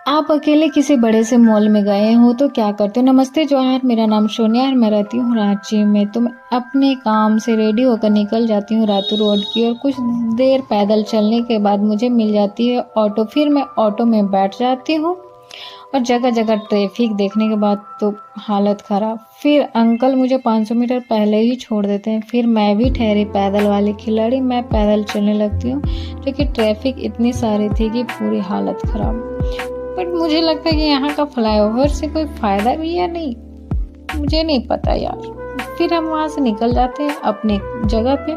आप अकेले किसी बड़े से मॉल में गए हो तो क्या करते हो? नमस्ते जवाहर, मेरा नाम सोनिया और मैं रहती हूँ रांची में। तो मैं अपने काम से रेडी होकर निकल जाती हूँ रातू रोड की और कुछ देर पैदल चलने के बाद मुझे मिल जाती है ऑटो। फिर मैं ऑटो में बैठ जाती हूँ और जगह जगह ट्रैफिक देखने के बाद तो हालत ख़राब। फिर अंकल मुझे 500 मीटर पहले ही छोड़ देते हैं। फिर मैं भी ठहरी पैदल वाली खिलाड़ी, मैं पैदल चलने लगती हूँ क्योंकि ट्रैफिक इतनी सारी थी कि पूरी हालत ख़राब। बट मुझे लगता है कि यहाँ का फ्लाईओवर से कोई फ़ायदा भी है नहीं, मुझे नहीं पता यार। फिर हम वहाँ से निकल जाते हैं अपने जगह पे।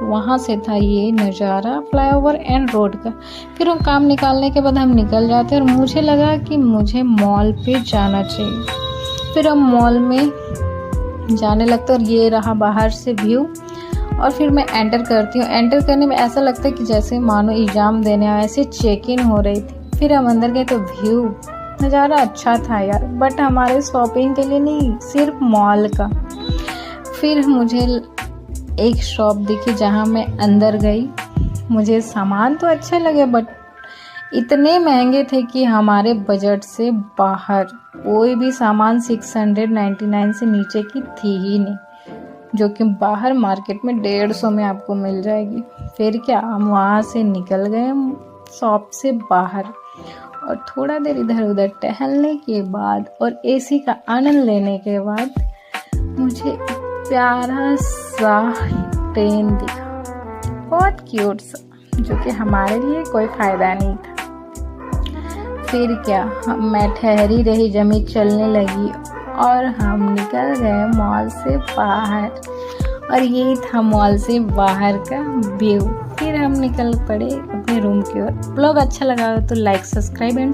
वहाँ से था ये नज़ारा फ्लाईओवर एंड रोड का। फिर हम काम निकालने के बाद हम निकल जाते हैं और मुझे लगा कि मुझे मॉल पे जाना चाहिए। फिर हम मॉल में जाने लगते और ये रहा बाहर से व्यू। और फिर मैं एंटर करती हूँ। एंटर करने में ऐसा लगता है कि जैसे मानो एग्ज़ाम देने आए, ऐसे चेक इन हो रही थी। फिर हम अंदर गए तो व्यू नज़ारा अच्छा था यार, बट हमारे शॉपिंग के लिए नहीं, सिर्फ मॉल का। फिर मुझे एक शॉप दिखी जहाँ मैं अंदर गई। मुझे सामान तो अच्छे लगे बट इतने महंगे थे कि हमारे बजट से बाहर। कोई भी सामान 699 से नीचे की थी ही नहीं, जो कि बाहर मार्केट में 150 में आपको मिल जाएगी। फिर क्या, हम वहाँ से निकल गए शॉप से बाहर और थोड़ा देर इधर उधर टहलने के बाद और एसी का आनंद लेने के बाद मुझे एक प्यारा सा ट्रेन दिखा, बहुत क्यूट सा, जो कि हमारे लिए कोई फ़ायदा नहीं था। फिर क्या, मैं ठहरी रही, जमी चलने लगी और हम निकल गए मॉल से बाहर। और ये था मॉल से बाहर का व्यू। फिर हम निकल पड़े अपने रूम की ओर। ब्लॉग अच्छा लगा तो लाइक, सब्सक्राइब एंड